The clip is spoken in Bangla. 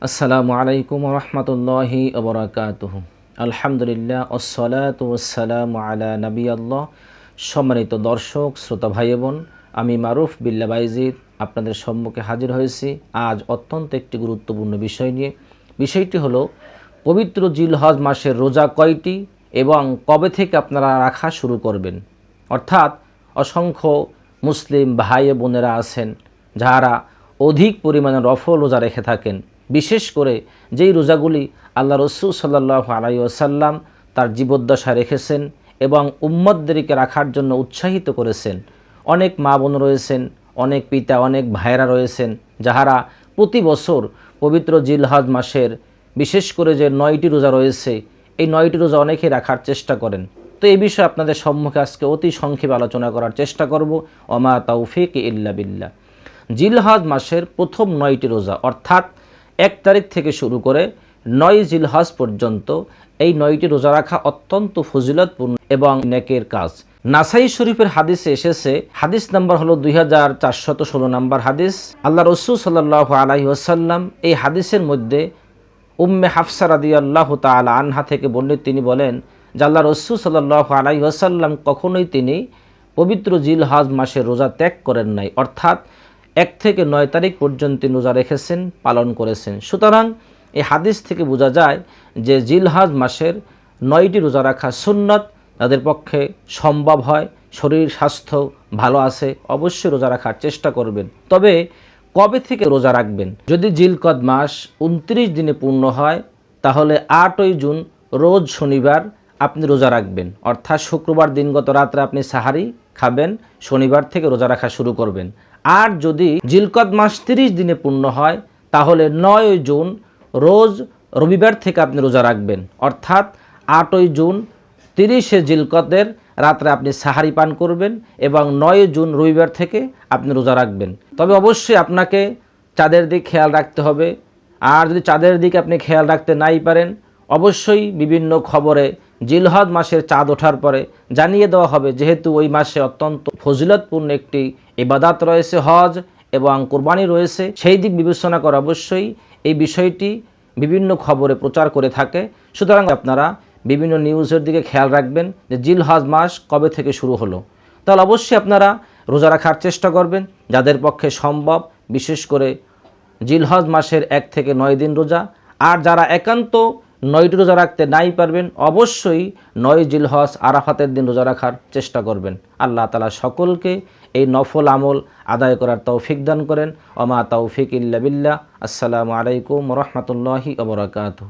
আসসালামু আলাইকুম রহমতুল্লাহি ওবরাকাতুহু। আলহামদুলিল্লাহ ওসসালাতু ওয়াসসালামু আলা নবী আল্লাহ। সম্মানিত দর্শক শ্রোতা ভাই বোন, আমি মারুফ বিল্লাহ বাইজিদ আপনাদের সম্মুখে হাজির হয়েছি আজ অত্যন্ত একটি গুরুত্বপূর্ণ বিষয় নিয়ে। বিষয়টি হলো পবিত্র জিলহজ মাসের রোজা কয়টি এবং কবে থেকে আপনারা রাখা শুরু করবেন। অর্থাৎ অসংখ্য মুসলিম ভাই বোনেরা আছেন যারা অধিক পরিমাণে নফল রোজা রেখে থাকেন, বিশেষ করে যেই রোজাগুলি আল্লাহ রসুল সাল্লাল্লাহু আলাইহি ওয়াসাল্লাম তার জীবদ্দশায় রেখেছেন এবং উম্মতদেরকে রাখার জন্য উৎসাহিত করেছেন। অনেক মা বোন রয়েছেন, অনেক পিতা, অনেক ভাইরা রয়েছেন যাহারা প্রতি বছর পবিত্র জিলহজ মাসের বিশেষ করে যে 9টি রোজা রয়েছে, এই 9টি রোজা অনেকেই রাখার চেষ্টা করেন। তো এই বিষয়ে আপনাদের সম্মুখে আজকে অতি সংক্ষেপে আলোচনা করার চেষ্টা করব। ওমা তাওফিক ইল্লা বিল্লাহ। জিলহজ মাসের প্রথম 9টি রোজা অর্থাৎ 1 তারিখ থেকে শুরু করে 9 জিলহজ পর্যন্ত এই 9টি রোজা রাখা অত্যন্ত ফজিলতপূর্ণ এবং নেকের কাজ। নাসাই শরীফের হাদিসে এসেছে, হাদিস নাম্বার হলো 2416 নম্বর হাদিস। আল্লাহ রসুল সাল্লাল্লাহু আলাইহি ওয়াসাল্লাম এই হাদিসের মধ্যে উম্মে হাফসা রাদিয়াল্লাহু তাআলা আনহা থেকে বর্ণিত, তিনি বলেন যে আল্লাহ রসুল সাল্লাল্লাহু আলাইহি ওয়াসাল্লাম কখনোই তিনি পবিত্র জিলহজ মাসের রোজা ত্যাগ করেন নাই, অর্থাৎ 1 থেকে 9 তারিখ পর্যন্ত তিনি রোজা রেখেছেন, পালন করেছেন। সুতরাং এই হাদিস থেকে বোঝা যায় যে জিলহজ মাসের 9টি রোজা রাখা সুন্নত। যাদের পক্ষে সম্ভব হয়, শরীর স্বাস্থ্য ভালো আছে, অবশ্যই রোজা রাখার চেষ্টা করবেন। তবে কবে থেকে রোজা রাখবেন? যদি জিলকদ মাস 29 দিনে পূর্ণ হয় তাহলে 8ই জুন রোজ শনিবার আপনি রোজা রাখবেন, অর্থাৎ শুক্রবার দিনগত রাত্রে আপনি সাহারি খাবেন, শনিবার থেকে রোজা রাখা শুরু করবেন। আর যদি জিলকদ মাস 30 দিনে পূর্ণ হয় তাহলে 9ই জুন রোজ রবিবার থেকে আপনি রোজা রাখবেন, অর্থাৎ 8ই জুন 30শে জিলকদের রাত্রে আপনি সাহারি পান করবেন এবং 9ই জুন রবিবার থেকে আপনি রোজা রাখবেন। তবে অবশ্যই আপনাকে চাঁদের দিক খেয়াল রাখতে হবে। আর যদি চাঁদের দিকে আপনি খেয়াল রাখতে নাই পারেন, অবশ্যই বিভিন্ন খবরে জিলহজ মাসের চাঁদ ওঠার পরে জানিয়ে দেওয়া হবে, যেহেতু ওই মাসে অত্যন্ত ফজিলতপূর্ণ একটি ইবাদত রয়েছে, হজ এবং কোরবানি রয়েছে, সেই দিক বিবেচনা করে অবশ্যই এই বিষয়টি বিভিন্ন খবরে প্রচার করে থাকে। সুতরাং আপনারা বিভিন্ন নিউজের দিকে খেয়াল রাখবেন যে জিলহজ মাস কবে থেকে শুরু হলো। তাহলে অবশ্যই আপনারা রোজা রাখার চেষ্টা করবেন যাদের পক্ষে সম্ভব, বিশেষ করে জিলহজ মাসের 1 থেকে 9 দিন রোজা। আর যারা একান্ত 9টি রোজা রাখতে নাই পারবেন, অবশ্যই 9 জিলহজ আরাফাতের দিন রোজা রাখার চেষ্টা করবেন। আল্লাহ তাআলা সকলকে এই নফল আমল আদায় করার তৌফিক দান করেন। ওমা তাওফিক ইল্লা বিল্লাহ। আসসালামু আলাইকুম রহমতুল্লাহি ওয়া বারাকাতুহু।